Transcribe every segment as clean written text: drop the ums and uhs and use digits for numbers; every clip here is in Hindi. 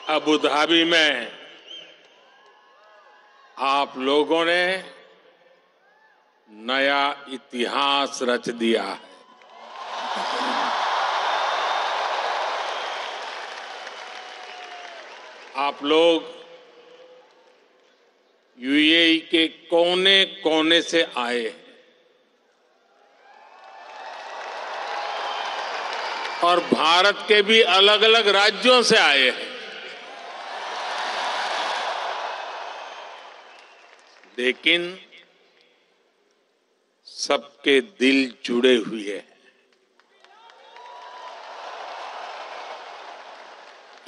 अबू धाबी में आप लोगों ने नया इतिहास रच दिया है। आप लोग यूएई के कोने कोने से आए हैं और भारत के भी अलग अलग राज्यों से आए हैं, लेकिन सबके दिल जुड़े हुए हैं।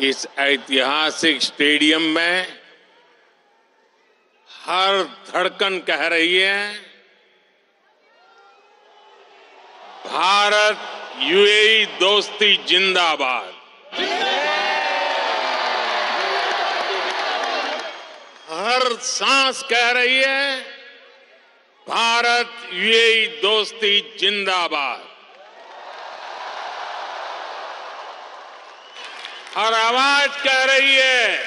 इस ऐतिहासिक स्टेडियम में हर धड़कन कह रही है, भारत यूएई दोस्ती जिंदाबाद। हर सांस कह रही है, भारत यूएई दोस्ती जिंदाबाद। हर आवाज कह रही है,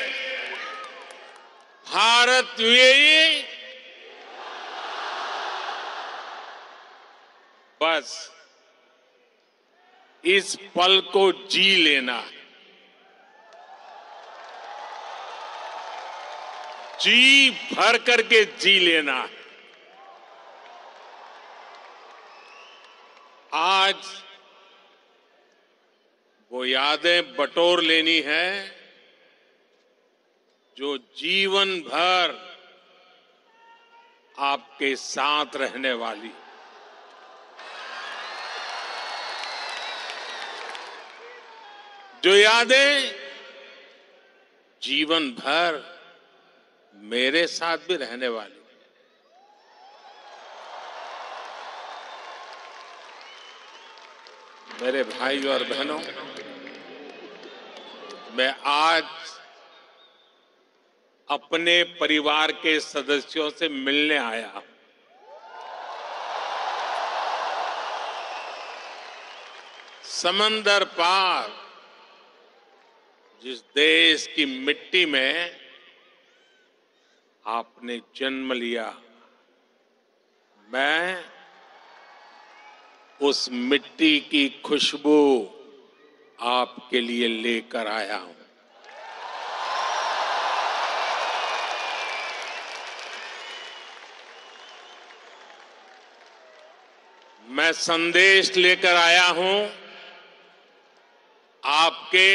भारत यूएई। बस इस पल को जी लेना है, जी भर करके जी लेना है। आज वो यादें बटोर लेनी है जो जीवन भर आपके साथ रहने वाली। जो यादें जीवन भर मेरे साथ भी रहने वाली। मेरे भाई और बहनों, मैं आज अपने परिवार के सदस्यों से मिलने आया हूं। समंदर पार जिस देश की मिट्टी में आपने जन्म लिया, मैं उस मिट्टी की खुशबू आपके लिए लेकर आया हूं। मैं संदेश लेकर आया हूं आपके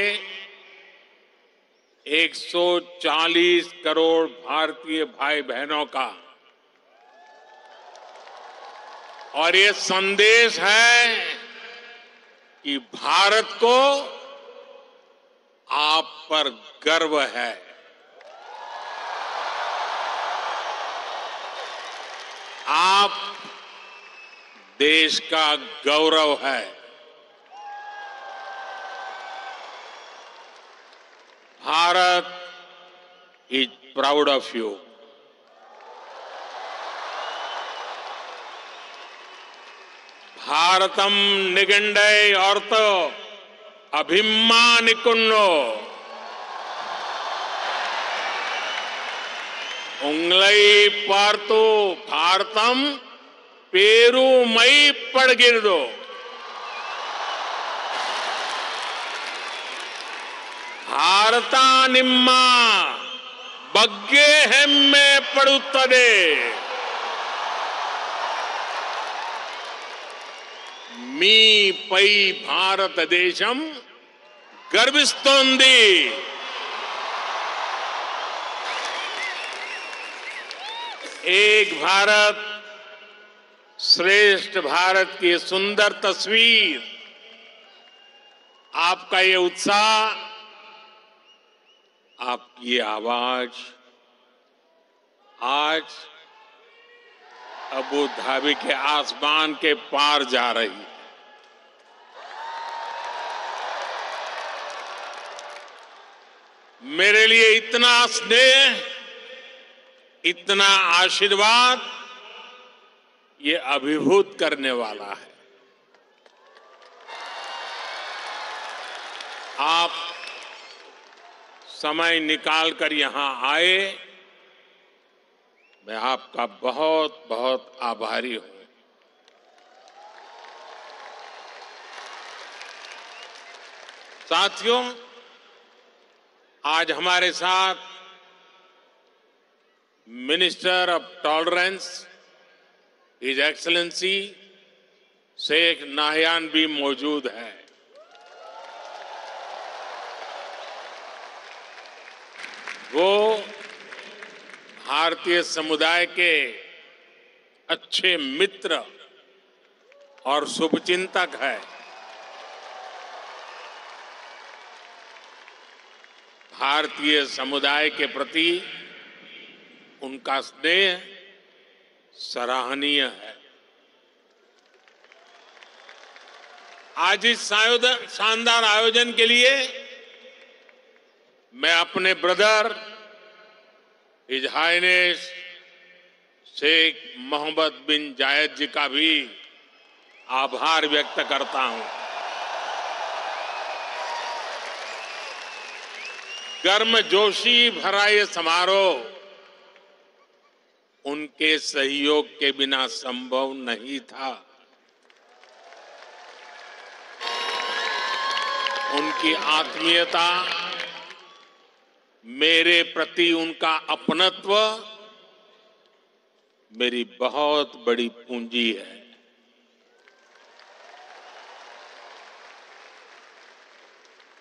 140 करोड़ भारतीय भाई बहनों का, और ये संदेश है कि भारत को आप पर गर्व है। आप देश का गौरव है। Bharat is proud of you. भारतम निगंडे अर्थ अभिमानिकुन्नो उंगलई पार्तो भारतम पेरू मई पड़गिरदो। भारता निम्मा बग्गे हेम्मे पड़ुत्तदे। मी पई भारत देशम गर्विस्तोंदी। एक भारत श्रेष्ठ भारत की सुंदर तस्वीर, आपका ये उत्साह, आपकी ये आवाज आज अबू धाबी के आसमान के पार जा रही है। मेरे लिए इतना स्नेह, इतना आशीर्वाद, ये अभिभूत करने वाला है। आप समय निकालकर यहां आए, मैं आपका बहुत बहुत आभारी हूं। साथियों, आज हमारे साथ minister of tolerance his excellency Sheikh Nahyan भी मौजूद है। वो भारतीय समुदाय के अच्छे मित्र और शुभचिंतक है। भारतीय समुदाय के प्रति उनका स्नेह सराहनीय है। आज इस शानदार आयोजन के लिए मैं अपने brother his highness Sheikh Mohammed bin Zayed ji का भी आभार व्यक्त करता हूं। गर्मजोशी भरा ये समारोह उनके सहयोग के बिना संभव नहीं था। उनकी आत्मीयता, मेरे प्रति उनका अपनत्व मेरी बहुत बड़ी पूंजी है।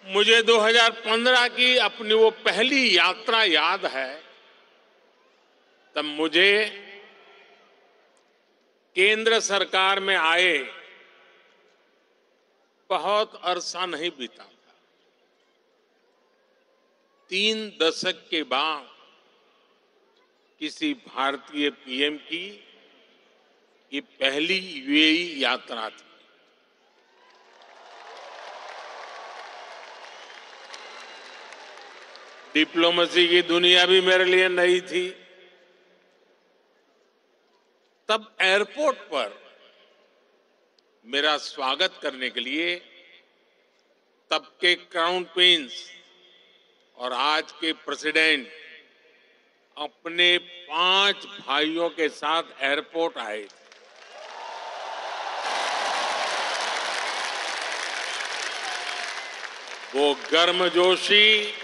मुझे 2015 की अपनी वो पहली यात्रा याद है। तब मुझे केंद्र सरकार में आए बहुत अरसा नहीं बीता था। 3 दशक के बाद किसी भारतीय पीएम की ये पहली यूएई यात्रा थी। डिप्लोमेसी की दुनिया भी मेरे लिए नई थी। तब एयरपोर्ट पर मेरा स्वागत करने के लिए तब के क्राउन प्रिंस और आज के प्रेसिडेंट अपने 5 भाइयों के साथ एयरपोर्ट आए थे। वो गर्मजोशी,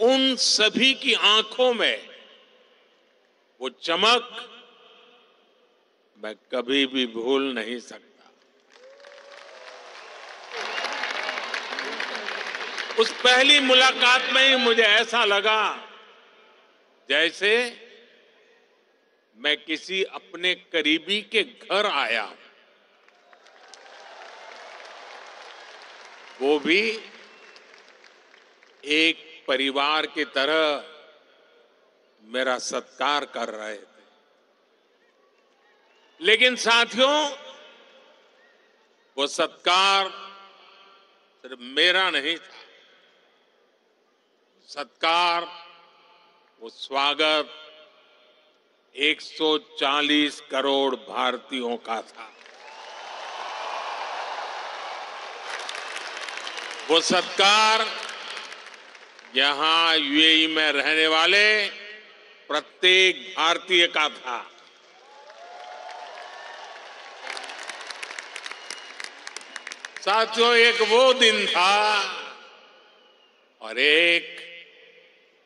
उन सभी की आंखों में वो चमक मैं कभी भी भूल नहीं सकता। उस पहली मुलाकात में ही मुझे ऐसा लगा जैसे मैं किसी अपने करीबी के घर आया, वो भी एक परिवार की तरह मेरा सत्कार कर रहे थे। लेकिन साथियों, वो सत्कार सिर्फ मेरा नहीं था। सत्कार, वो स्वागत 140 करोड़ भारतीयों का था। वो सत्कार यहां यूएई में रहने वाले प्रत्येक भारतीय का था। साथियों, एक वो दिन था और एक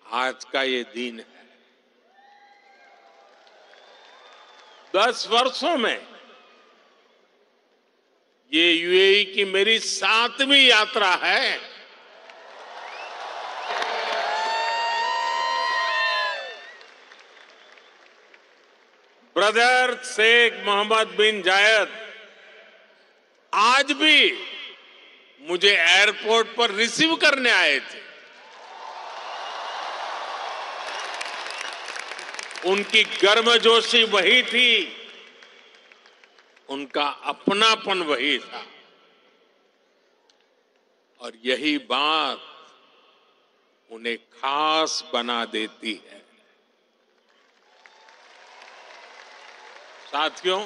आज का ये दिन है। 10 वर्षों में ये यूएई की मेरी 7वीं यात्रा है। ब्रदर शेख मोहम्मद बिन जायद आज भी मुझे एयरपोर्ट पर रिसीव करने आए थे। उनकी गर्मजोशी वही थी, उनका अपनापन वही था। और यही बात उन्हें खास बना देती है। साथियों,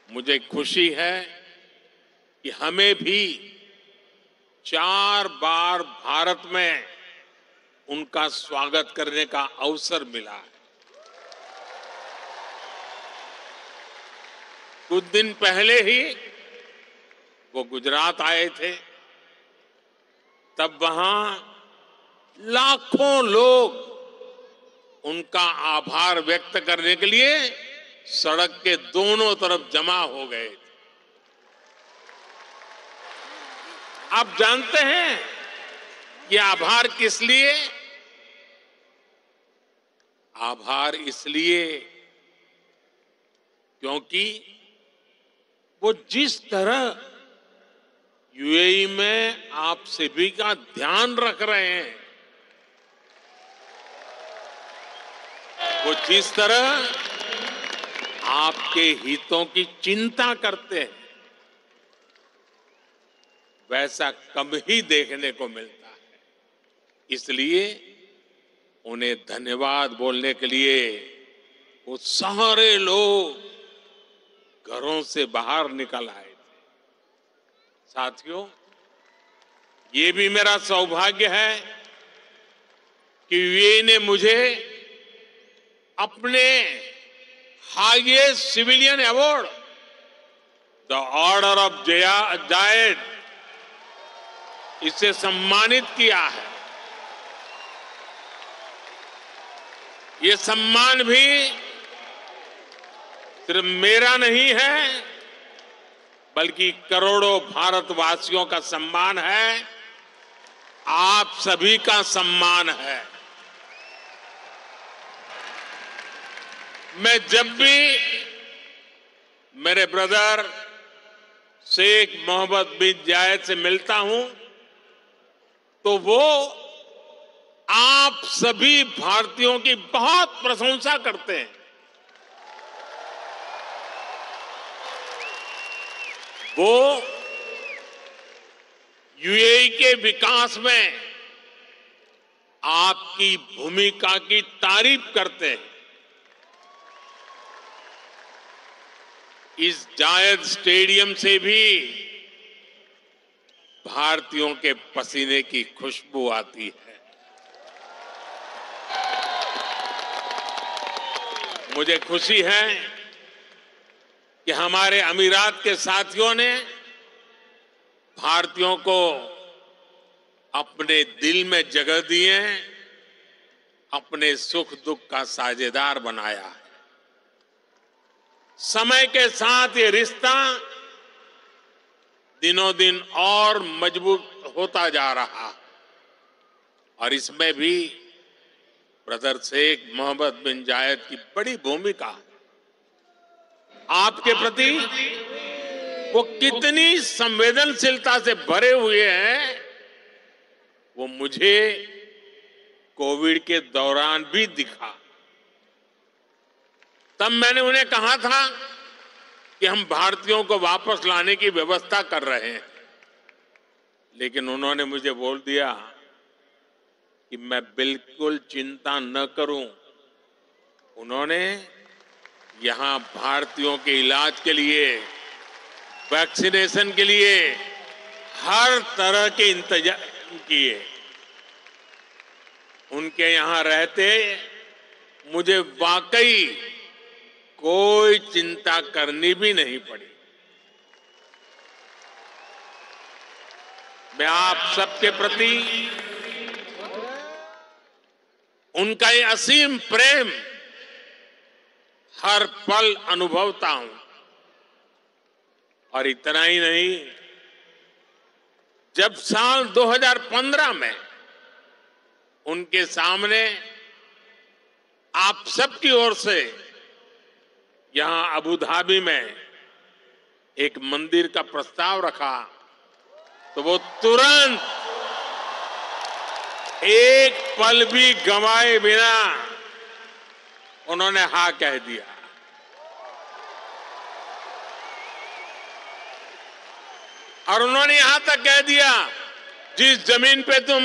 मुझे खुशी है कि हमें भी 4 बार भारत में उनका स्वागत करने का अवसर मिला है। कुछ दिन पहले ही वो गुजरात आए थे, तब वहां लाखों लोग उनका आभार व्यक्त करने के लिए सड़क के दोनों तरफ जमा हो गए थे। आप जानते हैं ये आभार किस लिए? आभार इसलिए क्योंकि वो जिस तरह यूएई में आप सभी का ध्यान रख रहे हैं, वो जिस तरह आपके हितों की चिंता करते हैं, वैसा कम ही देखने को मिलता है। इसलिए उन्हें धन्यवाद बोलने के लिए वो सारे लोग घरों से बाहर निकल आए थे। साथियों, ये भी मेरा सौभाग्य है कि यूएई ने मुझे अपने highest civilian award the order of Zayed इससे सम्मानित किया है। ये सम्मान भी सिर्फ मेरा नहीं है, बल्कि करोड़ों भारतवासियों का सम्मान है, आप सभी का सम्मान है। मैं जब भी मेरे ब्रदर शेख मोहम्मद बिन जायद से मिलता हूं, तो वो आप सभी भारतीयों की बहुत प्रशंसा करते हैं। वो यूएई के विकास में आपकी भूमिका की तारीफ करते हैं। इस जायद स्टेडियम से भी भारतीयों के पसीने की खुशबू आती है। मुझे खुशी है कि हमारे अमीरात के साथियों ने भारतीयों को अपने दिल में जगह दी है, अपने सुख दुख का साझेदार बनाया है। समय के साथ ये रिश्ता दिनों दिन और मजबूत होता जा रहा, और इसमें भी ब्रदर शेख मोहम्मद बिन जायद की बड़ी भूमिका है। आपके प्रति वो कितनी संवेदनशीलता से भरे हुए हैं, वो मुझे कोविड के दौरान भी दिखा। तब मैंने उन्हें कहा था कि हम भारतीयों को वापस लाने की व्यवस्था कर रहे हैं, लेकिन उन्होंने मुझे बोल दिया कि मैं बिल्कुल चिंता न करूं। उन्होंने यहां भारतीयों के इलाज के लिए, वैक्सीनेशन के लिए हर तरह के इंतजाम किए। उनके यहां रहते मुझे वाकई कोई चिंता करनी भी नहीं पड़ी। मैं आप सबके प्रति उनका ये असीम प्रेम हर पल अनुभवता हूं। और इतना ही नहीं, जब साल 2015 में उनके सामने आप सबकी ओर से यहां अबू धाबी में एक मंदिर का प्रस्ताव रखा, तो वो तुरंत एक पल भी गंवाए बिना उन्होंने हाँ कह दिया। और उन्होंने यहां तक कह दिया, जिस जमीन पे तुम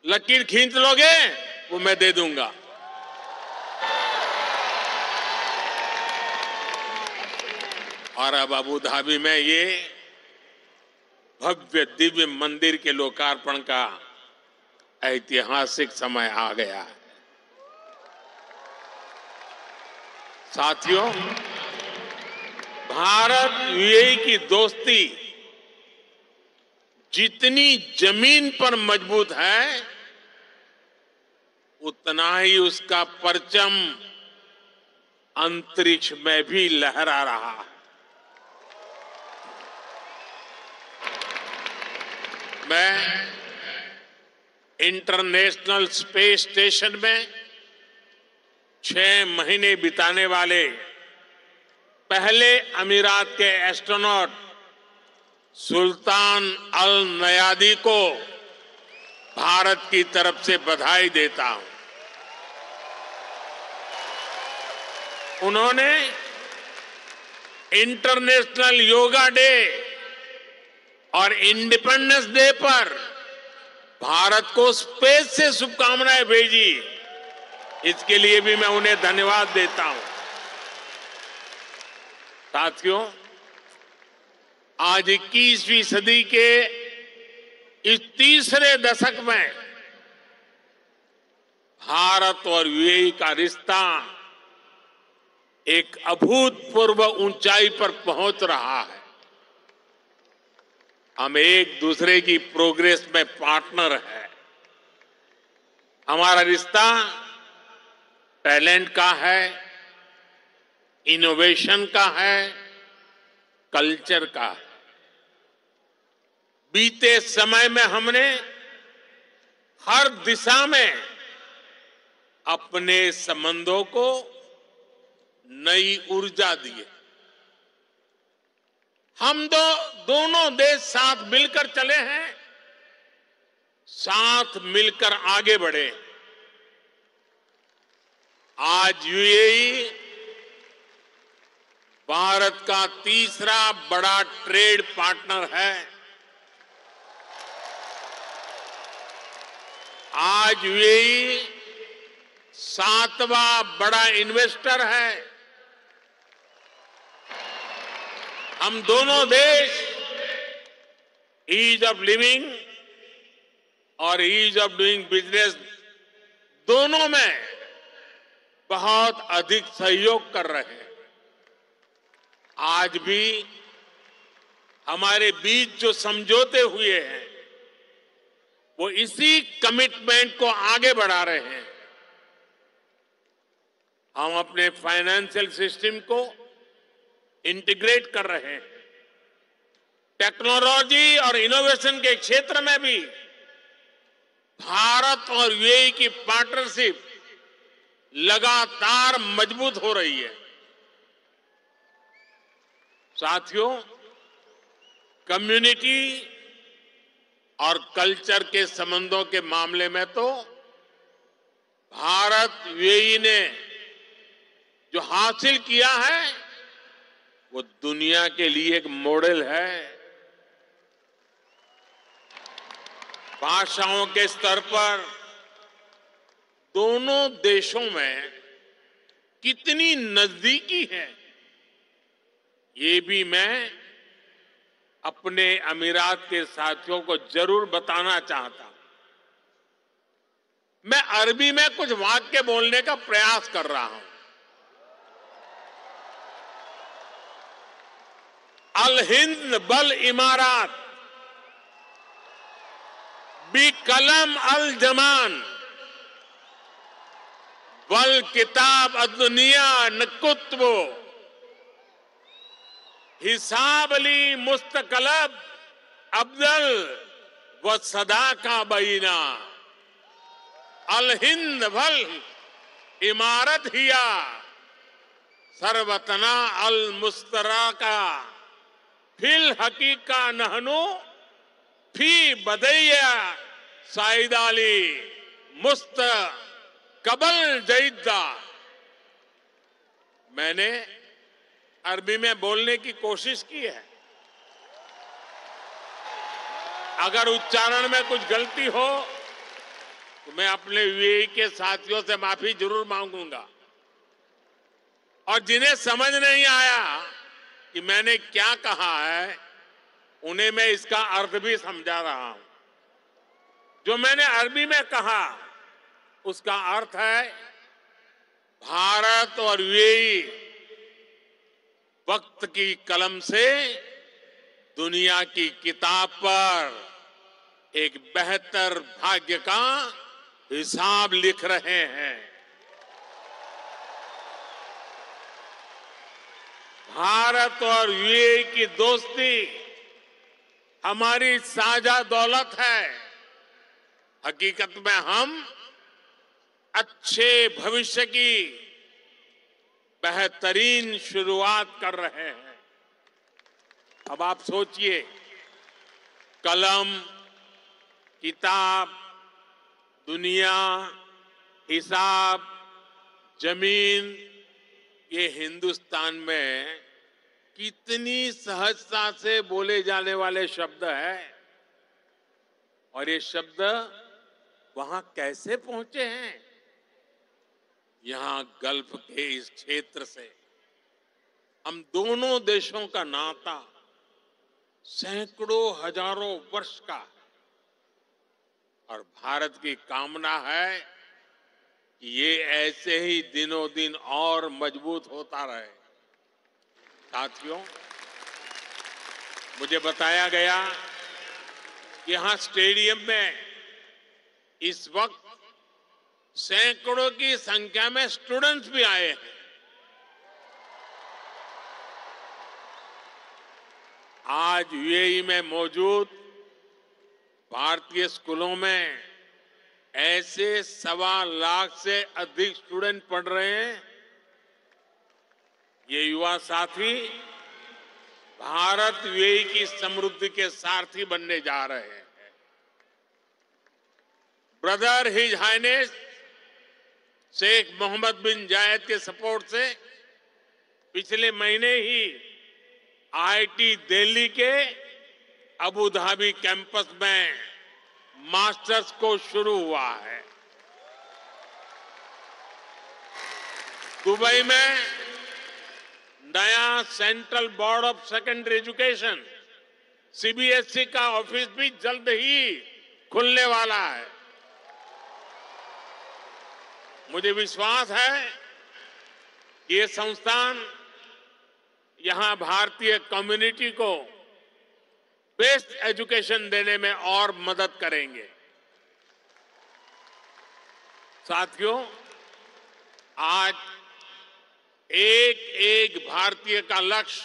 लकीर खींच लोगे वो मैं दे दूंगा। और अब अबू धाबी में ये भव्य दिव्य मंदिर के लोकार्पण का ऐतिहासिक समय आ गया है। साथियों, भारत यूएई की दोस्ती जितनी जमीन पर मजबूत है, उतना ही उसका परचम अंतरिक्ष में भी लहरा रहा है। मैं इंटरनेशनल स्पेस स्टेशन में 6 महीने बिताने वाले पहले अमीरात के एस्ट्रोनॉट सुल्तान अल नयादी को भारत की तरफ से बधाई देता हूं। उन्होंने इंटरनेशनल योगा डे और इंडिपेंडेंस डे पर भारत को स्पेस से शुभकामनाएं भेजी। इसके लिए भी मैं उन्हें धन्यवाद देता हूं। साथियों, आज 21वीं सदी के इस तीसरे दशक में भारत और यूएई का रिश्ता एक अभूतपूर्व ऊंचाई पर पहुंच रहा है। हम एक दूसरे की प्रोग्रेस में पार्टनर हैं। हमारा रिश्ता टैलेंट का है, इनोवेशन का है, कल्चर का है। बीते समय में हमने हर दिशा में अपने संबंधों को नई ऊर्जा दी है। हम दोनों देश साथ मिलकर चले हैं, साथ मिलकर आगे बढ़े। आज यूएई भारत का तीसरा बड़ा ट्रेड पार्टनर है। आज यूएई 7वां बड़ा इन्वेस्टर है। हम दोनों देश ईज ऑफ लिविंग और ईज ऑफ डूइंग बिजनेस दोनों में बहुत अधिक सहयोग कर रहे हैं। आज भी हमारे बीच जो समझौते हुए हैं, वो इसी कमिटमेंट को आगे बढ़ा रहे हैं। हम अपने फाइनेंशियल सिस्टम को इंटीग्रेट कर रहे हैं। टेक्नोलॉजी और इनोवेशन के क्षेत्र में भी भारत और यूएई की पार्टनरशिप लगातार मजबूत हो रही है। साथियों, कम्युनिटी और कल्चर के संबंधों के मामले में तो भारत यूएई ने जो हासिल किया है, वो दुनिया के लिए एक मॉडल है। भाषाओं के स्तर पर दोनों देशों में कितनी नजदीकी है, ये भी मैं अपने अमीरात के साथियों को जरूर बताना चाहता हूं। मैं अरबी में कुछ वाक्य बोलने का प्रयास कर रहा हूं। अल हिंद बल इमारात बी कलम अल जमान बल किताब अदुनिया नकुत्बो हिसाब अली मुस्तकलब अब्दल व सदा का बीना अल हिंद बल इमारत हिया सरवतना अल मुस्तरा का फिल हकीका नहनु फी बदैया साइदाली मुस्त कबल जईदा। मैंने अरबी में बोलने की कोशिश की है। अगर उच्चारण में कुछ गलती हो तो मैं अपने यूएई के साथियों से माफी जरूर मांगूंगा। और जिन्हें समझ नहीं आया कि मैंने क्या कहा है, उन्हें मैं इसका अर्थ भी समझा रहा हूं। जो मैंने अरबी में कहा उसका अर्थ है भारत और यूएई वक्त की कलम से दुनिया की किताब पर एक बेहतर भाग्य का हिसाब लिख रहे हैं। भारत और यूएई की दोस्ती हमारी साझा दौलत है। हकीकत में हम अच्छे भविष्य की बेहतरीन शुरुआत कर रहे हैं। अब आप सोचिए, कलम, किताब, दुनिया, हिसाब, जमीन, ये हिंदुस्तान में कितनी सहजता से बोले जाने वाले शब्द हैं और ये शब्द वहां कैसे पहुंचे हैं? यहां गल्फ के इस क्षेत्र से हम दोनों देशों का नाता सैकड़ों हजारों वर्ष का है और भारत की कामना है कि ये ऐसे ही दिनों दिन और मजबूत होता रहे। साथियों, मुझे बताया गया कि यहां स्टेडियम में इस वक्त सैकड़ों की संख्या में स्टूडेंट्स भी आए हैं। आज यूएई में मौजूद भारतीय स्कूलों में ऐसे 1.25 लाख से अधिक स्टूडेंट पढ़ रहे हैं। ये युवा साथी भारत यूएई की समृद्धि के सारथी बनने जा रहे हैं। Brother his highness Sheikh Mohammed bin Zayed के सपोर्ट से पिछले महीने ही आईआईटी दिल्ली के अबू धाबी कैंपस में मास्टर्स कोर्स शुरू हुआ है। दुबई में नया central board of secondary education CBSE का ऑफिस भी जल्द ही खुलने वाला है। मुझे विश्वास है कि ये संस्थान यहां भारतीय कम्युनिटी को बेस्ट एजुकेशन देने में और मदद करेंगे। साथियों, आज एक एक भारतीय का लक्ष्य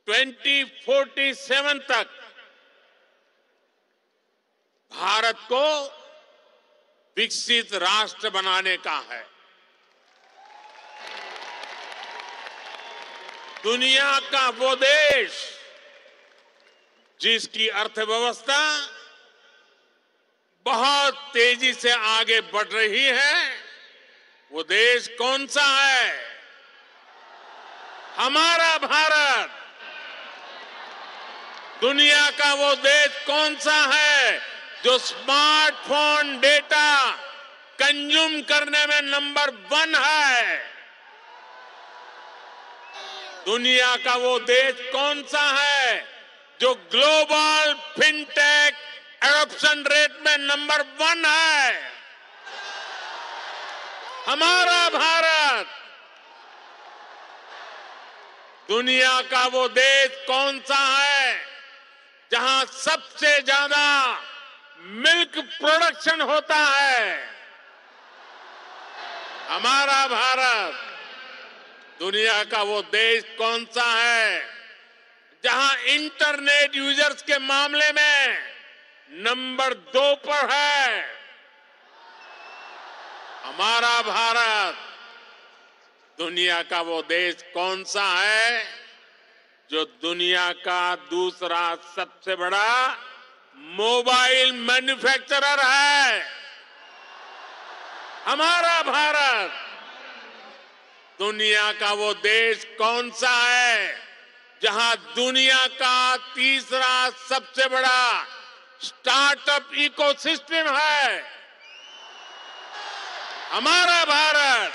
2047 तक भारत को विकसित राष्ट्र बनाने का है। दुनिया का वो देश जिसकी अर्थव्यवस्था बहुत तेजी से आगे बढ़ रही है, वो देश कौन सा है? हमारा भारत। दुनिया का वो देश कौन सा है जो स्मार्टफोन डेटा कंज्यूम करने में नंबर 1 है? दुनिया का वो देश कौन सा है जो ग्लोबल फिनटेक एडॉप्शन रेट में नंबर 1 है? हमारा भारत। दुनिया का वो देश कौन सा है जहां सबसे ज्यादा मिल्क प्रोडक्शन होता है? हमारा भारत। दुनिया का वो देश कौन सा है जहां इंटरनेट यूजर्स के मामले में नंबर 2 पर है? हमारा भारत। दुनिया का वो देश कौन सा है जो दुनिया का दूसरा सबसे बड़ा मोबाइल मैन्युफैक्चरर है? हमारा भारत। दुनिया का वो देश कौन सा है जहां दुनिया का तीसरा सबसे बड़ा स्टार्टअप इकोसिस्टम है? हमारा भारत।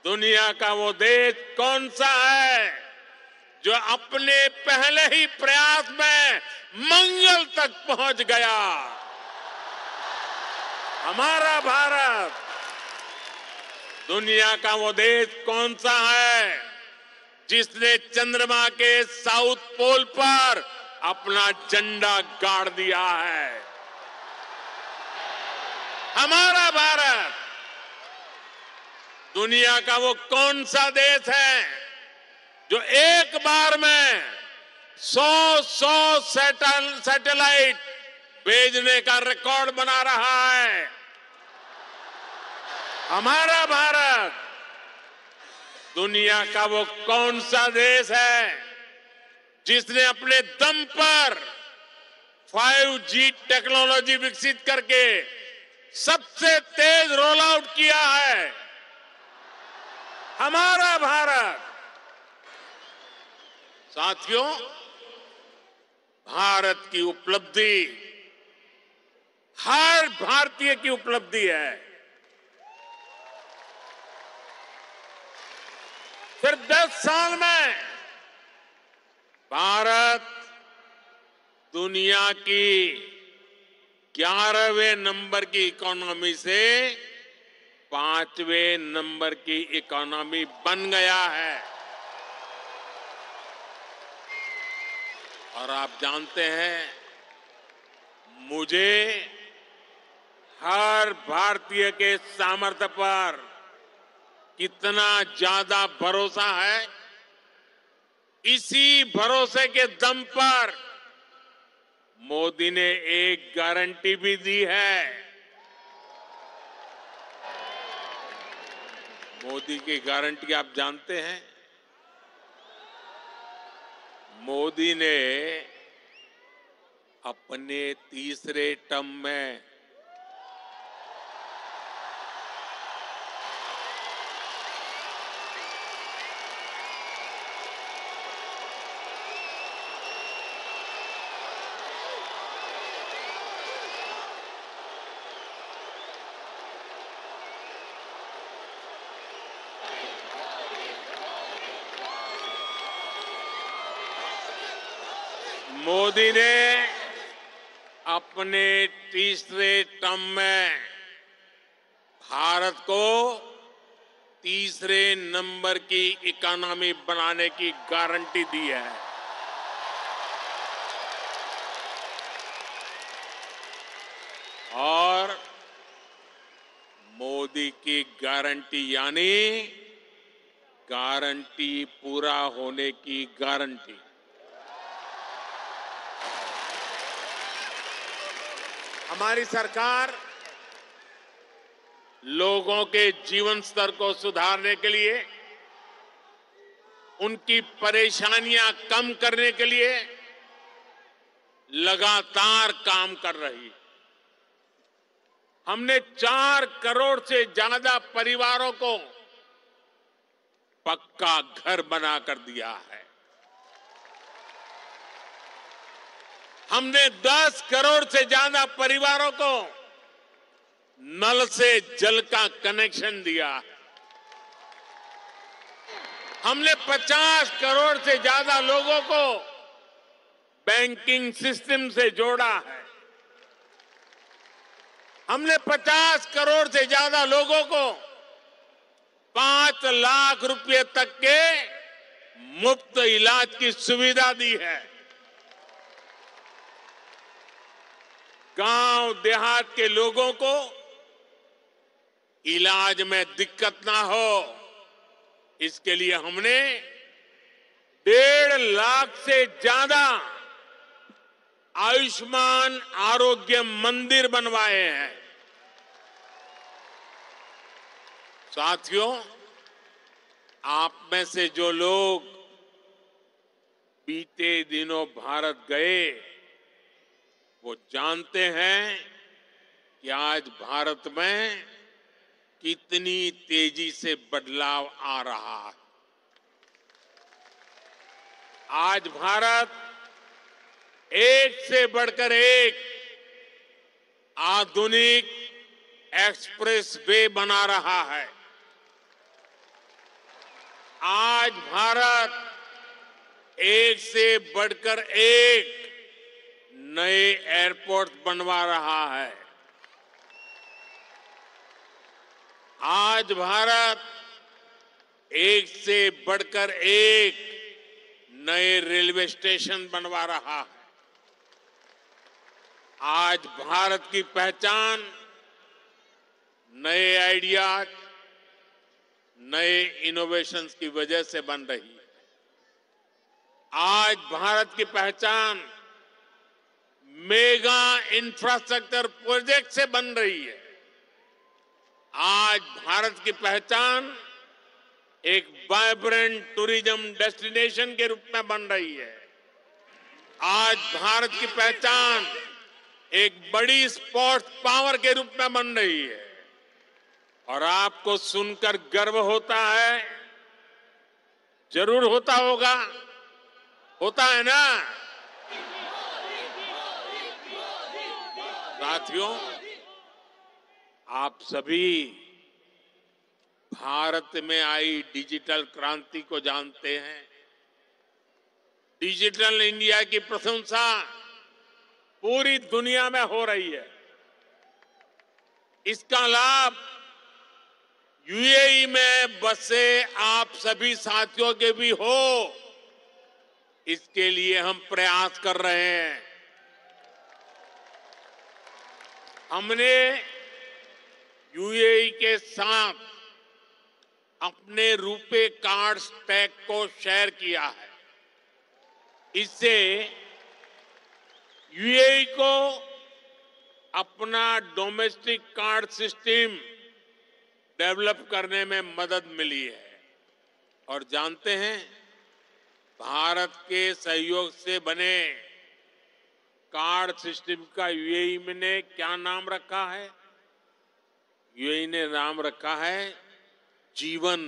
दुनिया का वो देश कौन सा है जो अपने पहले ही प्रयास में मंगल तक पहुंच गया। हमारा भारत दुनिया का वो देश कौन सा है जिसने चंद्रमा के साउथ पोल पर अपना झंडा गाड़ दिया है? हमारा भारत दुनिया का वो कौन सा देश है जो एक बार में 100 सैटेलाइट भेजने का रिकॉर्ड बना रहा है? हमारा भारत दुनिया का वो कौन सा देश है जिसने अपने दम पर 5G टेक्नोलॉजी विकसित करके सबसे तेज रोल आउट किया है? हमारा भारत। साथियों, भारत की उपलब्धि हर भारतीय की उपलब्धि है। सिर्फ 10 साल में भारत दुनिया की 11वें नंबर की इकोनॉमी से 5वें नंबर की इकोनॉमी बन गया है। और आप जानते हैं, मुझे हर भारतीय के सामर्थ्य पर कितना ज्यादा भरोसा है। इसी भरोसे के दम पर मोदी ने एक गारंटी भी दी है। मोदी की गारंटी आप जानते हैं? मोदी ने अपने तीसरे टर्म में मोदी ने अपने तीसरे टर्म में भारत को तीसरे नंबर की इकोनॉमी बनाने की गारंटी दी है। और मोदी की गारंटी यानी गारंटी पूरा होने की गारंटी। हमारी सरकार लोगों के जीवन स्तर को सुधारने के लिए, उनकी परेशानियां कम करने के लिए लगातार काम कर रही है। हमने 4 करोड़ से ज्यादा परिवारों को पक्का घर बनाकर दिया है। हमने 10 करोड़ से ज्यादा परिवारों को नल से जल का कनेक्शन दिया है। हमने 50 करोड़ से ज्यादा लोगों को बैंकिंग सिस्टम से जोड़ा है। हमने 50 करोड़ से ज्यादा लोगों को 5 लाख रुपए तक के मुफ्त इलाज की सुविधा दी है। गांव देहात के लोगों को इलाज में दिक्कत ना हो, इसके लिए हमने 1.5 लाख से ज्यादा आयुष्मान आरोग्य मंदिर बनवाए हैं। साथियों, आप में से जो लोग बीते दिनों भारत गए, वो जानते हैं कि आज भारत में कितनी तेजी से बदलाव आ रहा है। आज भारत एक से बढ़कर एक आधुनिक एक्सप्रेस वे बना रहा है। आज भारत एक से बढ़कर एक नए एयरपोर्ट बनवा रहा है। आज भारत एक से बढ़कर एक नए रेलवे स्टेशन बनवा रहा है। आज भारत की पहचान नए आइडियाज, नए इनोवेशंस की वजह से बन रही है। आज भारत की पहचान मेगा इंफ्रास्ट्रक्चर प्रोजेक्ट से बन रही है। आज भारत की पहचान एक वाइब्रेंट टूरिज्म डेस्टिनेशन के रूप में बन रही है। आज भारत की पहचान एक बड़ी स्पोर्ट्स पावर के रूप में बन रही है। और आपको सुनकर गर्व होता है, जरूर होता होगा, होता है ना साथियों? आप सभी भारत में आई डिजिटल क्रांति को जानते हैं। डिजिटल इंडिया की प्रशंसा पूरी दुनिया में हो रही है। इसका लाभ यूएई में बसे आप सभी साथियों के भी हो, इसके लिए हम प्रयास कर रहे हैं। हमने यूएई के साथ अपने रुपे कार्ड स्टैक को शेयर किया है। इससे यूएई को अपना डोमेस्टिक कार्ड सिस्टम डेवलप करने में मदद मिली है। और जानते हैं, भारत के सहयोग से बने कार्ड सिस्टम का यूएई ने क्या नाम रखा है? यूएई ने नाम रखा है जीवन।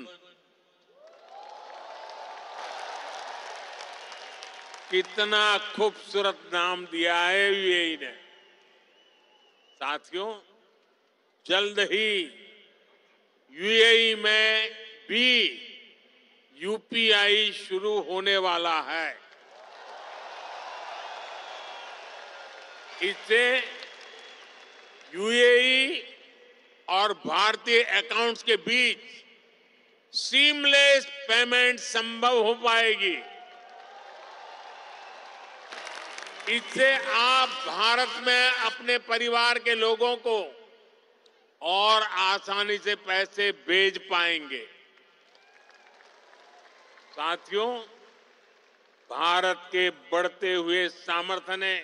कितना खूबसूरत नाम दिया है यूएई ने। साथियों, जल्द ही यूएई में भी यूपीआई शुरू होने वाला है। इससे यूएई और भारतीय अकाउंट्स के बीच सीमलेस पेमेंट संभव हो पाएगी। इससे आप भारत में अपने परिवार के लोगों को और आसानी से पैसे भेज पाएंगे। साथियों, भारत के बढ़ते हुए सामर्थ्य ने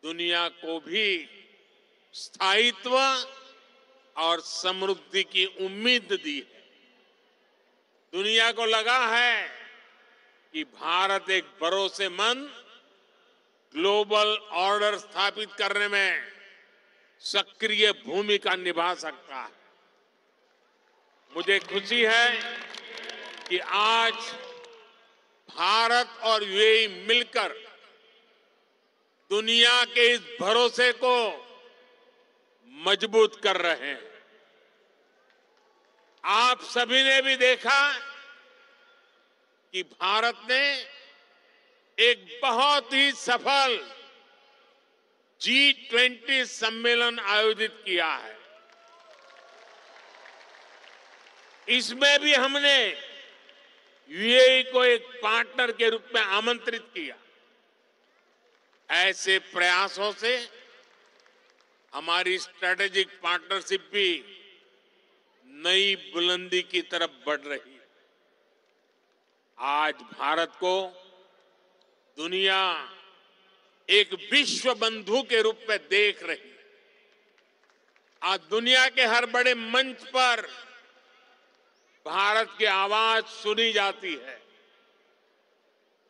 दुनिया को भी स्थायित्व और समृद्धि की उम्मीद दी है। दुनिया को लगा है कि भारत एक भरोसेमंद ग्लोबल ऑर्डर स्थापित करने में सक्रिय भूमिका निभा सकता है। मुझे खुशी है कि आज भारत और यूएई मिलकर दुनिया के इस भरोसे को मजबूत कर रहे हैं। आप सभी ने भी देखा कि भारत ने एक बहुत ही सफल G20 सम्मेलन आयोजित किया है। इसमें भी हमने यूएई को एक पार्टनर के रूप में आमंत्रित किया। ऐसे प्रयासों से हमारी स्ट्रेटेजिक पार्टनरशिप भी नई बुलंदी की तरफ बढ़ रही है। आज भारत को दुनिया एक विश्व बंधु के रूप में देख रही है। आज दुनिया के हर बड़े मंच पर भारत की आवाज सुनी जाती है।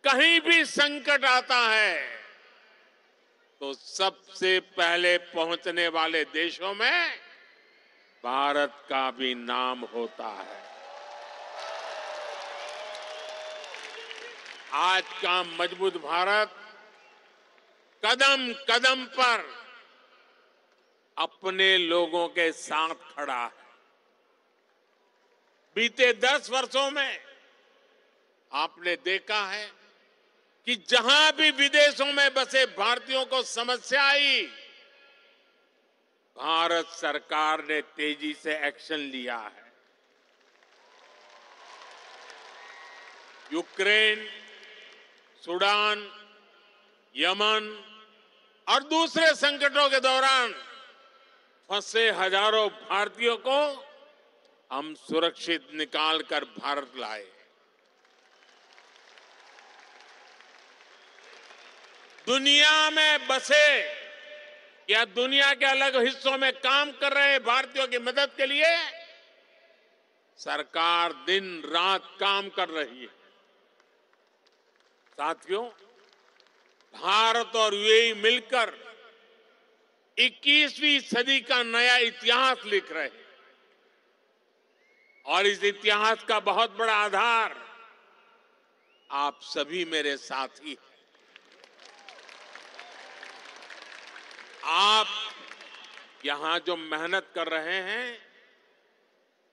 कहीं भी संकट आता है तो सबसे पहले पहुंचने वाले देशों में भारत का भी नाम होता है। आज का मजबूत भारत कदम कदम पर अपने लोगों के साथ खड़ा है। बीते 10 वर्षों में आपने देखा है कि जहां भी विदेशों में बसे भारतीयों को समस्या आई, भारत सरकार ने तेजी से एक्शन लिया है। यूक्रेन, सूडान, यमन और दूसरे संकटों के दौरान फंसे हजारों भारतीयों को हम सुरक्षित निकालकर भारत लाए। दुनिया में बसे या दुनिया के अलग हिस्सों में काम कर रहे भारतीयों की मदद के लिए सरकार दिन रात काम कर रही है। साथियों, भारत और यूएई मिलकर 21वीं सदी का नया इतिहास लिख रहे हैं और इस इतिहास का बहुत बड़ा आधार आप सभी मेरे साथी हैं। आप यहां जो मेहनत कर रहे हैं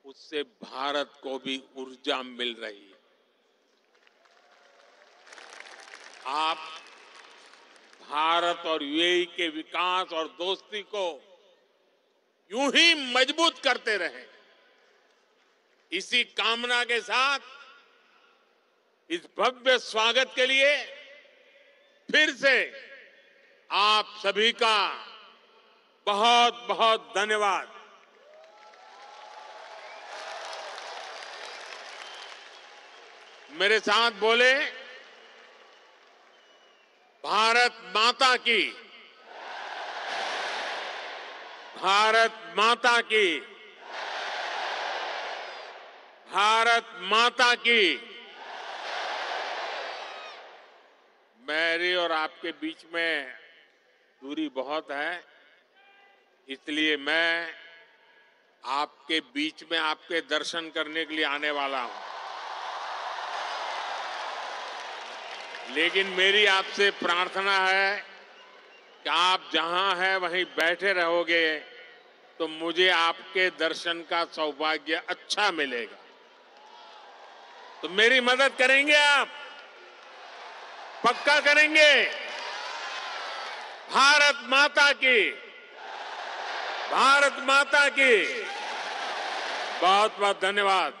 उससे भारत को भी ऊर्जा मिल रही है। आप भारत और यूएई के विकास और दोस्ती को यूं ही मजबूत करते रहें, इसी कामना के साथ इस भव्य स्वागत के लिए फिर से आप सभी का बहुत बहुत धन्यवाद। मेरे साथ बोले, भारत माता की, भारत माता की, भारत माता की। मेरी और आपके बीच में दूरी बहुत है, इसलिए मैं आपके बीच में आपके दर्शन करने के लिए आने वाला हूं। लेकिन मेरी आपसे प्रार्थना है कि आप जहां हैं वहीं बैठे रहोगे तो मुझे आपके दर्शन का सौभाग्य अच्छा मिलेगा। तो मेरी मदद करेंगे आप? पक्का करेंगे? भारत माता की, भारत माता की। बहुत बहुत धन्यवाद।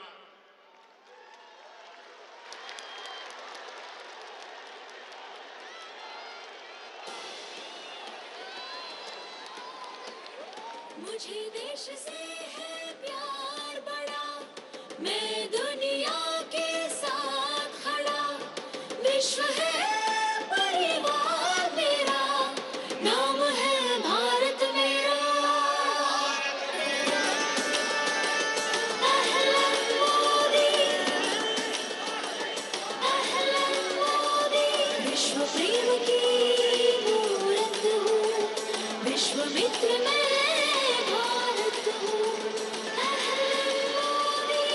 मुझे देश से है प्यार बड़ा, मैं दुनिया के साथ खड़ा, विश्व है परिवार मेरा, नाम है भारत मेरा। अहलन मोदी, अहलन मोदी, विश्व प्रेम की मूरत हूँ, विश्व मित्र मैं भारत हूँ। अहलन मोदी,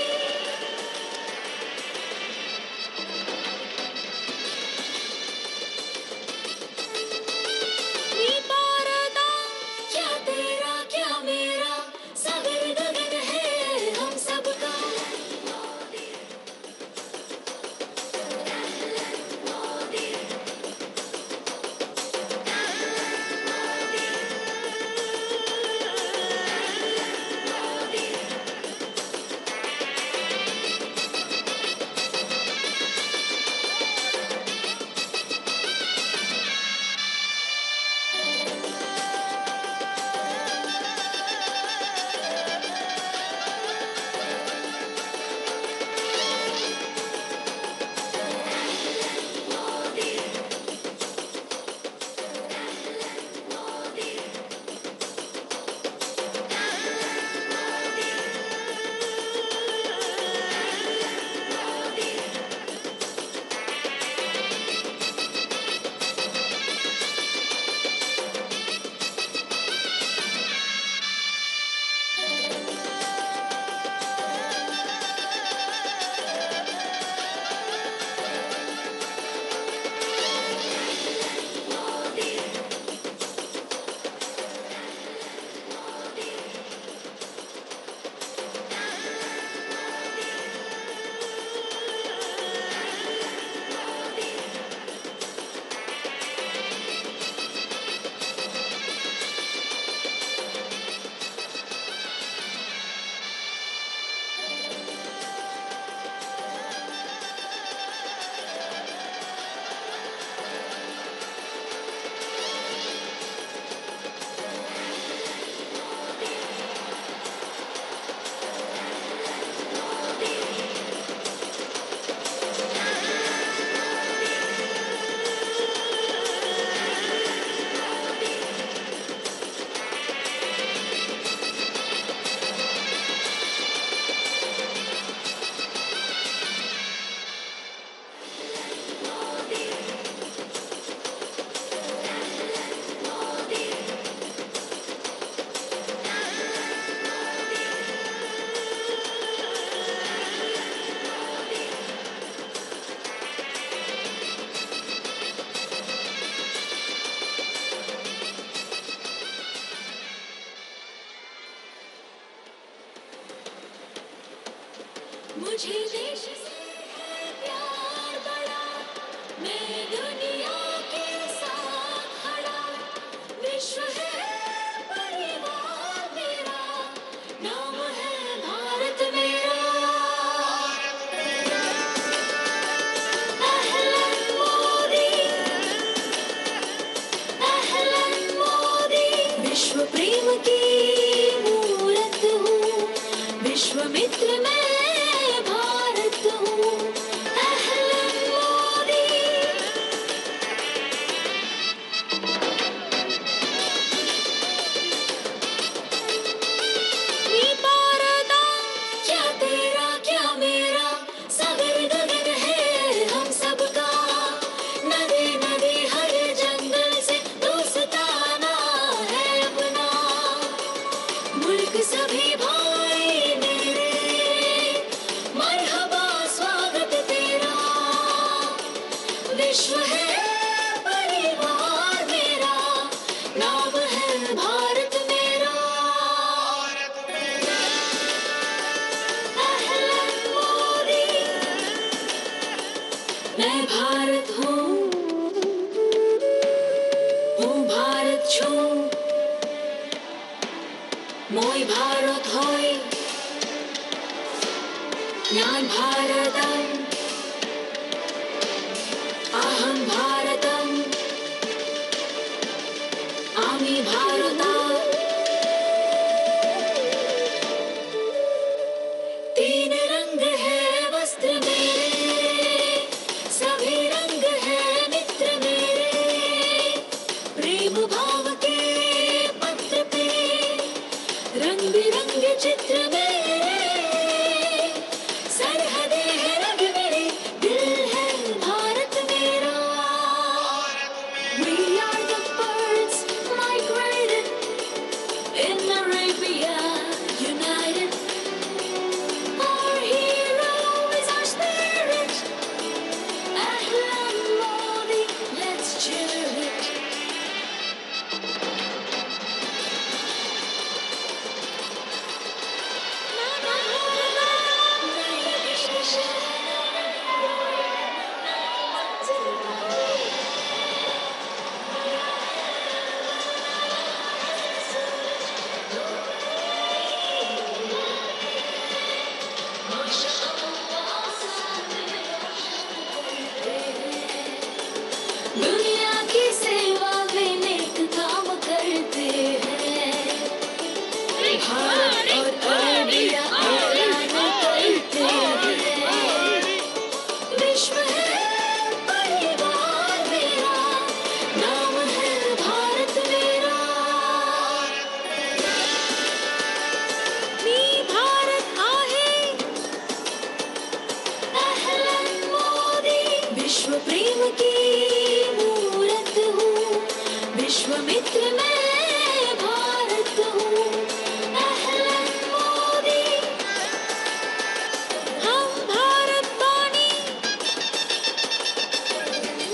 मुझे देश से है प्यार बड़ा, मैं दुनिया के साथ खड़ा, विश्व है परिवार मेरा, नाम है भारत मेरा। अहलन मोदी, अहलन मोदी, विश्व प्रेम की मूरत हूँ, विश्वामित्र मैं भारत हूँ। अहलन मोदी, ये भारत क्या तेरा क्या मेरा, सागर गगन है हम सबका, नदी नदी हर जंगल से दोस्ताना है अपना, मुल्क सभी भाई मेरे, मरहबा स्वागत तेरा, विश्व है परिवार मेरा, नाम है भारत मेरा। अहलन मोदी, मैं भारत हूँ भारत छू, मोय भारत होय, ज्ञान भारतम, अहं भारतम, आमी भारता, तीन रंग है वस्त्र मेरे, सभी रंग है मित्र मेरे, प्रेम भाव के पत्र पे रंग बिरंगे चित्र मेरे, सरहदें हैं रंग मेरे, दिल है भारत मेरा। We are the birds migrated in Arabia, united. Our hero is our spirit. Ahlan Modi, let's cheer it. दुनिया की सेवा में नेक काम करते हैं, भारत और अरबिया ऐलान करते हैं, विश्व है परिवार मेरा, नाम है भारत मेरा। मी भारत आहे, अहलन मोदी, विश्व प्रेम की मूरत हूँ, विश्वामित्र मैं भारत हूँ। अहलन मोदी, हम भारत वाणी,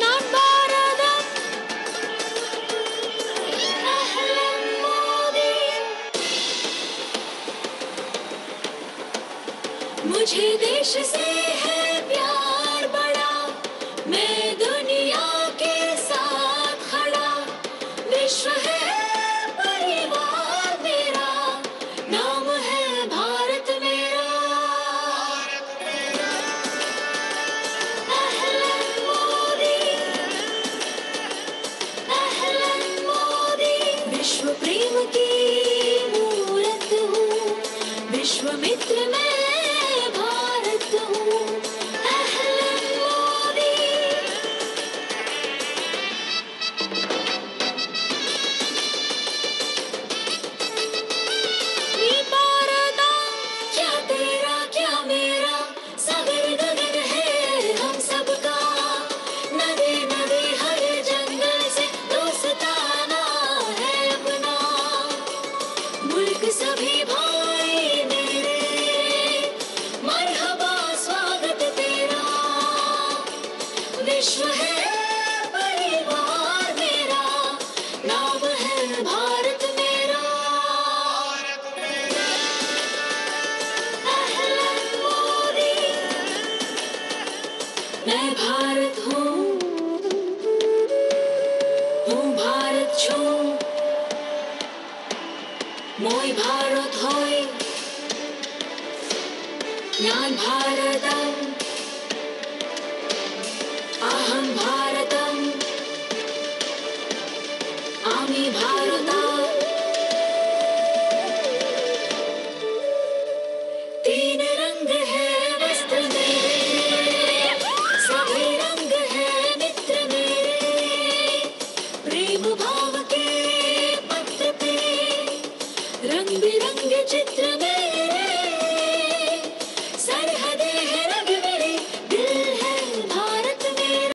नाम भारतम, अहलन मोदी, मुझे देश से है प्यार बड़ा, मैं दुनिया के साथ खड़ा, विश्व है परिवार मेरा, नाम है भारत मेरा। अहलन मोदी, अहलन मोदी, विश्व प्रेम की मूरत हूँ, विश्वामित्र मैं भारत हूँ। अहलन मोदी, ये भारत क्या तेरा क्या मेरा, सागर गगन है हम सबका, नदी नदी हर जंगल से दोस्ताना है अपना, मुल्क सभी भाई मेरे, मरहबा स्वागत तेरा, विश्व है परिवार मेरा, नाम है भारत मेरा। अहलन मोदी, मैं भारत हूँ भारत छू मोय भारत होय ज्ञान भारतम अहम भारतम आमी भारता तीन रंग है वस्त्र मेरे सभी रंग है मित्र मेरे प्रेम भाव के पत्र पे रंग बिरंगे चित्र मेरे